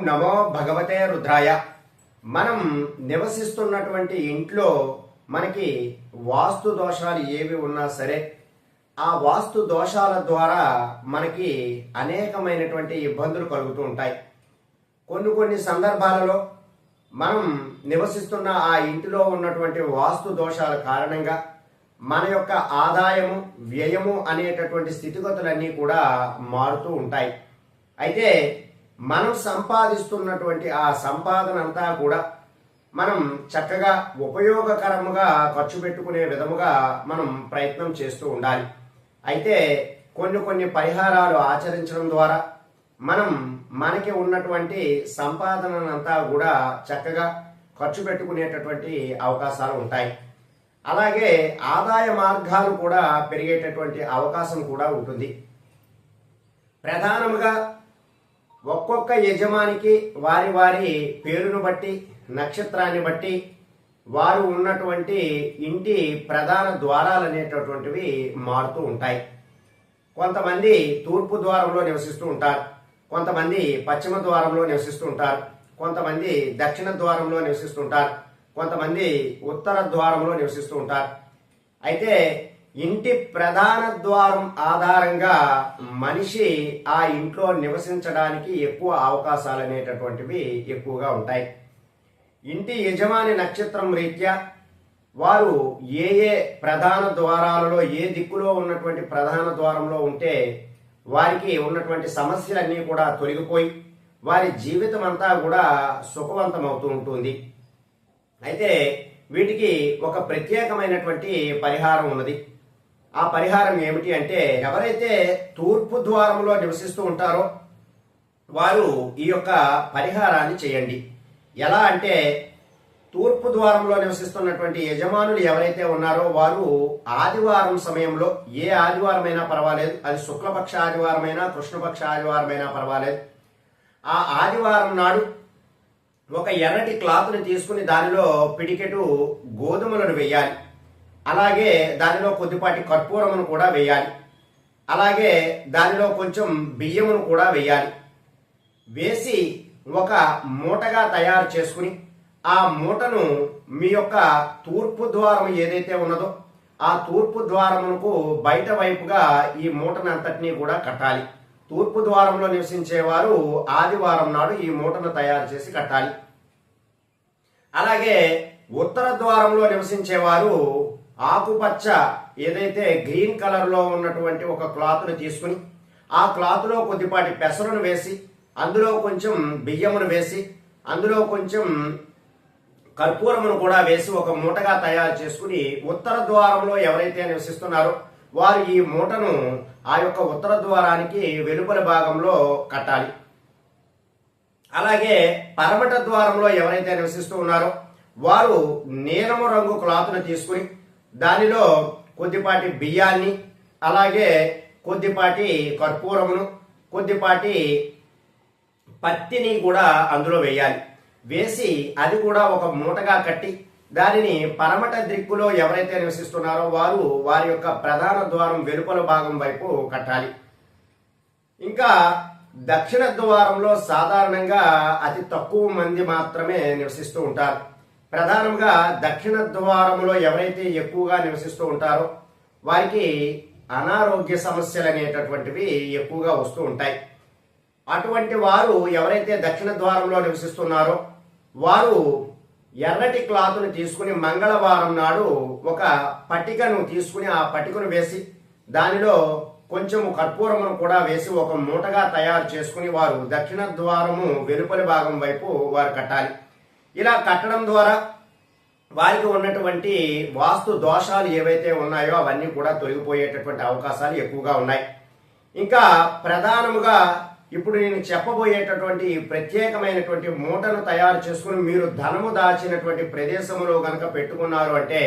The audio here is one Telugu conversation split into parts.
నమో భగవతే రుద్రాయ. మనం నివసిస్తున్నటువంటి ఇంట్లో మనకి వాస్తు దోషాలు ఏవి ఉన్నా సరే ఆ వాస్తు దోషాల ద్వారా మనకి అనేకమైనటువంటి ఇబ్బందులు కలుగుతూ ఉంటాయి. కొన్ని సందర్భాలలో మనం నివసిస్తున్న ఆ ఇంటిలో ఉన్నటువంటి వాస్తు దోషాల కారణంగా మన యొక్క ఆదాయము వ్యయము అనేటటువంటి స్థితిగతులన్నీ కూడా మారుతూ ఉంటాయి. అయితే మనం సంపాదిస్తున్నటువంటి ఆ సంపాదన అంతా కూడా మనం చక్కగా ఉపయోగకరముగా ఖర్చు పెట్టుకునే విధముగా మనం ప్రయత్నం చేస్తూ ఉండాలి. అయితే కొన్ని పరిహారాలు ఆచరించడం ద్వారా మనం మనకి ఉన్నటువంటి సంపాదనంతా కూడా చక్కగా ఖర్చు పెట్టుకునేటటువంటి అవకాశాలు ఉంటాయి. అలాగే ఆదాయ మార్గాలు కూడా పెరిగేటటువంటి అవకాశం కూడా ఉంటుంది. ప్రధానముగా ఒక్కొక్క యజమానికి వారి వారి పేరును బట్టి నక్షత్రాన్ని బట్టి వారు ఉన్నటువంటి ఇంటి ప్రధాన ద్వారాలు అనేటటువంటివి మారుతూ ఉంటాయి. కొంతమంది తూర్పు ద్వారంలో నివసిస్తూ ఉంటారు, కొంతమంది పశ్చిమ ద్వారంలో నివసిస్తూ ఉంటారు, కొంతమంది దక్షిణ ద్వారంలో నివసిస్తుంటారు, కొంతమంది ఉత్తర ద్వారంలో నివసిస్తూ ఉంటారు. అయితే ఇంటి ప్రధాన ద్వారం ఆధారంగా మనిషి ఆ ఇంట్లో నివసించడానికి ఎక్కువ అవకాశాలు అనేటటువంటివి ఎక్కువగా ఉంటాయి. ఇంటి యజమాని నక్షత్రం రీత్యా వారు ఏ ప్రధాన ద్వారాలలో ఏ దిక్కులో ఉన్నటువంటి ప్రధాన ద్వారంలో ఉంటే వారికి ఉన్నటువంటి సమస్యలన్నీ కూడా తొలగిపోయి వారి జీవితం అంతా కూడా సుఖవంతమవుతూ ఉంటుంది. అయితే వీటికి ఒక ప్రత్యేకమైనటువంటి పరిహారం ఉన్నది. ఆ పరిహారం ఏమిటి అంటే, ఎవరైతే తూర్పు ద్వారంలో నివసిస్తూ ఉంటారో వారు ఈ యొక్క పరిహారాన్ని చేయండి. ఎలా అంటే, తూర్పు ద్వారంలో నివసిస్తున్నటువంటి యజమానులు ఎవరైతే ఉన్నారో వారు ఆదివారం సమయంలో, ఏ ఆదివారమైనా పర్వాలేదు, అది శుక్లపక్ష ఆదివారమైనా కృష్ణపక్ష ఆదివారమైనా పర్వాలేదు, ఆ ఆదివారం నాడు ఒక ఎర్రటి క్లాత్ని తీసుకుని దానిలో పిడికెటు గోధుమలను వేయాలి. అలాగే దానిలో కొద్దిపాటి కర్పూరమును కూడా వేయాలి. అలాగే దానిలో కొంచెం బియ్యమును కూడా వేయాలి. వేసి ఒక మూటగా తయారు చేసుకుని ఆ మూటను మీ యొక్క తూర్పు ద్వారం ఏదైతే ఉన్నదో ఆ తూర్పు ద్వారమునకు బయట వైపుగా ఈ మూటను అంతటినీ కూడా కట్టాలి. తూర్పు ద్వారంలో నివసించేవారు ఆదివారం నాడు ఈ మూటను తయారు చేసి కట్టాలి. అలాగే ఉత్తర ద్వారంలో నివసించేవారు ఆకుపచ్చ ఏదైతే గ్రీన్ కలర్ లో ఉన్నటువంటి ఒక క్లాత్ను తీసుకుని ఆ క్లాత్ లో కొద్దిపాటి పెసరును వేసి అందులో కొంచెం బియ్యమును వేసి అందులో కొంచెం కర్పూరమును కూడా వేసి ఒక మూటగా తయారు చేసుకుని ఉత్తర ద్వారంలో ఎవరైతే నివసిస్తున్నారో వారు ఈ మూటను ఆ యొక్క ఉత్తర ద్వారానికి వెలుపల భాగంలో కట్టాలి. అలాగే పరమట ద్వారంలో ఎవరైతే నివసిస్తూ ఉన్నారో వారు నీలము రంగు క్లాత్ను తీసుకుని దానిలో కొద్దిపాటి బియ్యాన్ని అలాగే కొద్దిపాటి కర్పూరమును కొద్దిపాటి పత్తిని కూడా అందులో వేయాలి. వేసి అది కూడా ఒక మూటగా కట్టి దానిని పరమట దిక్కులో ఎవరైతే నివసిస్తున్నారో వారు వారి యొక్క ప్రధాన ద్వారం వెలుపల భాగం వైపు కట్టాలి. ఇంకా దక్షిణ ద్వారంలో సాధారణంగా అతి తక్కువ మంది మాత్రమే నివసిస్తూ ఉంటారు. ప్రధానంగా దక్షిణ ద్వారంలో ఎవరైతే ఎక్కువగా నివసిస్తూ ఉంటారో వారికి అనారోగ్య సమస్యలు అనేటటువంటివి ఎక్కువగా వస్తూ ఉంటాయి. అటువంటి వారు ఎవరైతే దక్షిణ ద్వారంలో నివసిస్తున్నారో వారు ఎర్రటి క్లాత్ను తీసుకుని మంగళవారం నాడు ఒక పట్టికను తీసుకుని ఆ పట్టికను వేసి దానిలో కొంచెం కర్పూరమును కూడా వేసి ఒక మూటగా తయారు చేసుకుని వారు దక్షిణ ద్వారము వెలుపలి భాగం వైపు వారు కట్టాలి. ఇలా కట్టడం ద్వారా వారికి ఉన్నటువంటి వాస్తు దోషాలు ఏవైతే ఉన్నాయో అవన్నీ కూడా తొలగిపోయేటటువంటి అవకాశాలు ఎక్కువగా ఉన్నాయి. ఇంకా ప్రధానముగా ఇప్పుడు నేను చెప్పబోయేటటువంటి ప్రత్యేకమైనటువంటి మూటను తయారు చేసుకుని మీరు ధనము దాచినటువంటి ప్రదేశంలో గనక పెట్టుకున్నారు అంటే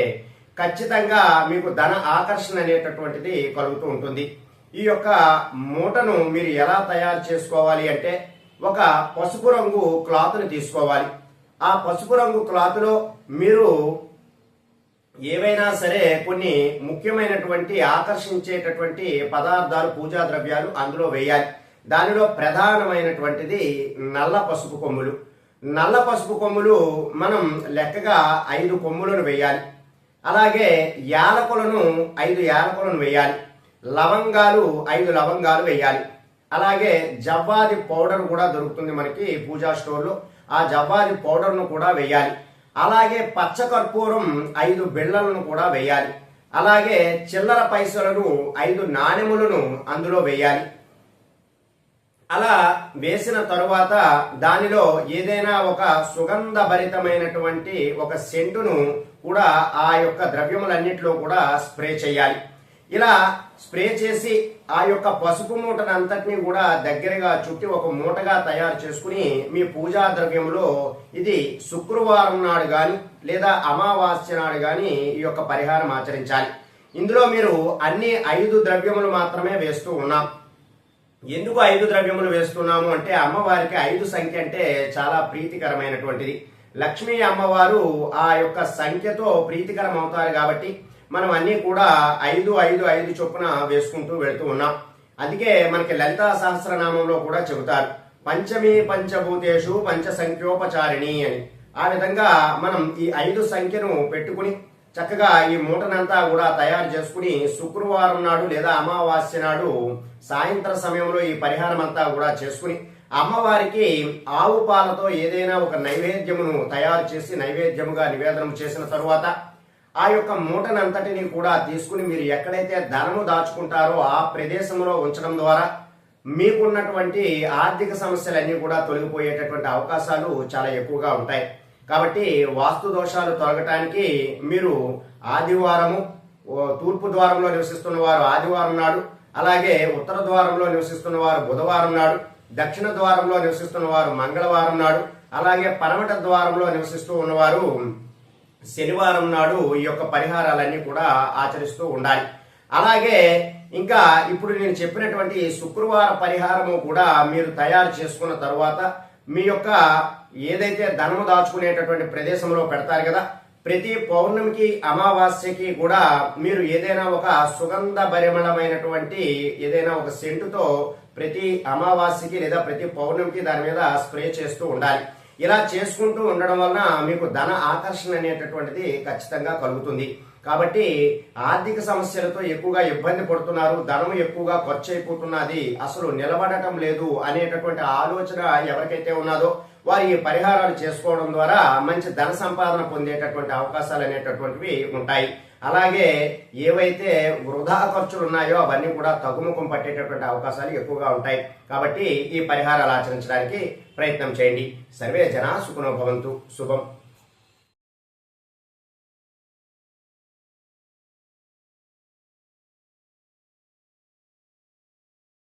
ఖచ్చితంగా మీకు ధన ఆకర్షణ అనేటటువంటిది కలుగుతూ ఉంటుంది. ఈ యొక్క మూటను మీరు ఎలా తయారు చేసుకోవాలి అంటే, ఒక పసుపు రంగు క్లాత్ను తీసుకోవాలి. ఆ పసుపు రంగు క్లాత్లో మీరు ఏవైనా సరే కొన్ని ముఖ్యమైనటువంటి ఆకర్షించేటటువంటి పదార్థాలు పూజా ద్రవ్యాలు అందులో వేయాలి. దానిలో ప్రధానమైనటువంటిది నల్ల పసుపు కొమ్ములు. నల్ల పసుపు కొమ్ములు మనం లెక్కగా 5 కొమ్ములను వేయాలి. అలాగే యాలకులను 5 యాలకులను వేయాలి. లవంగాలు 5 లవంగాలు వేయాలి. అలాగే జవ్వాది పౌడర్ కూడా దొరుకుతుంది మనకి పూజా స్టోర్లో, ఆ జవ్వాది పౌడర్ను కూడా వేయాలి. అలాగే పచ్చకర్పూరం 5 బిళ్ళలను కూడా వేయాలి. అలాగే చిల్లర పైసలను 5 నాణెములను అందులో వేయాలి. అలా వేసిన తరువాత దానిలో ఏదైనా ఒక సుగంధభరితమైనటువంటి ఒక సెంటును కూడా ఆ యొక్క ద్రవ్యములన్నిటిలో కూడా స్ప్రే చేయాలి. ఇలా స్ప్రే చేసి ఆ యొక్క పసుపు మూటను అంతటినీ కూడా దగ్గరగా చుట్టి ఒక మూటగా తయారు చేసుకుని మీ పూజా ద్రవ్యంలో ఇది శుక్రవారం నాడు గాని లేదా అమావాస్య నాడు గాని ఈ యొక్క పరిహారం ఆచరించాలి. ఇందులో మీరు అన్ని 5 ద్రవ్యములు మాత్రమే వేస్తూ ఉన్నాం. ఎందుకు 5 ద్రవ్యములు వేస్తున్నాము అంటే అమ్మవారికి 5 సంఖ్య అంటే చాలా ప్రీతికరమైనటువంటిది. లక్ష్మీ అమ్మవారు ఆ యొక్క సంఖ్యతో ప్రీతికరం అవుతారు కాబట్టి మనం అన్ని కూడా 5, 5, 5 చొప్పున వేసుకుంటూ వెళుతూ ఉన్నాం. అందుకే మనకి లలితా సహస్రనామంలో కూడా చెబుతారు పంచమీ పంచభూతేషు పంచ సంఖ్యోపచారిణి అని. ఆ విధంగా మనం ఈ 5 సంఖ్యను పెట్టుకుని చక్కగా ఈ మూటనంతా కూడా తయారు చేసుకుని శుక్రవారం నాడు లేదా అమావాస్య నాడు సాయంత్రం సమయంలో ఈ పరిహారం అంతా కూడా చేసుకుని అమ్మవారికి ఆవు పాలతో ఏదైనా ఒక నైవేద్యమును తయారు చేసి నైవేద్యముగా నివేదనం చేసిన తరువాత ఆ యొక్క మూటనంతటిని కూడా తీసుకుని మీరు ఎక్కడైతే ధనము దాచుకుంటారో ఆ ప్రదేశంలో ఉంచడం ద్వారా మీకున్నటువంటి ఆర్థిక సమస్యలన్నీ కూడా తొలగిపోయేటటువంటి అవకాశాలు చాలా ఎక్కువగా ఉంటాయి. కాబట్టి వాస్తు దోషాలు తొలగటానికి మీరు ఆదివారము, తూర్పు ద్వారంలో నివసిస్తున్న వారు ఆదివారం నాడు, అలాగే ఉత్తర ద్వారంలో నివసిస్తున్న వారు బుధవారం నాడు, దక్షిణ ద్వారంలో నివసిస్తున్న వారు మంగళవారం నాడు, అలాగే పరమట ద్వారంలో నివసిస్తూ ఉన్నవారు శనివారం నాడు ఈ యొక్క పరిహారాలన్నీ కూడా ఆచరిస్తూ ఉండాలి. అలాగే ఇంకా ఇప్పుడు నేను చెప్పినటువంటి శుక్రవార పరిహారము కూడా మీరు తయారు చేసుకున్న తరువాత మీ యొక్క ఏదైతే ధనము దాచుకునేటటువంటి ప్రదేశంలో పెడతారు కదా, ప్రతి పౌర్ణమికి అమావాస్యకి కూడా మీరు ఏదైనా ఒక సుగంధ భరిమణమైనటువంటి ఏదైనా ఒక సెంటుతో ప్రతి అమావాస్యకి లేదా ప్రతి పౌర్ణమికి దాని మీద స్ప్రే చేస్తూ ఉండాలి. ఇలా చేసుకుంటూ ఉండడం వలన మీకు ధన ఆకర్షణ అనేటటువంటిది ఖచ్చితంగా కలుగుతుంది. కాబట్టి ఆర్థిక సమస్యలతో ఎక్కువగా ఇబ్బంది పడుతున్నారు, ధనం ఎక్కువగా ఖర్చు అయిపోతున్నది, అసలు నిలబడటం లేదు అనేటటువంటి ఆలోచన ఎవరికైతే ఉన్నదో వారు ఈ పరిహారాలు చేసుకోవడం ద్వారా మంచి ధన సంపాదన పొందేటటువంటి అవకాశాలు అనేటటువంటివి ఉంటాయి. అలాగే ఏవైతే వృధా ఖర్చులు ఉన్నాయో అవన్నీ కూడా తగ్గుముఖం పట్టేటటువంటి అవకాశాలు ఎక్కువగా ఉంటాయి. కాబట్టి ఈ పరిహారాలు ఆచరించడానికి ప్రయత్నం చేయండి. సర్వే జనా సుఖనో భవంతు. శుభం.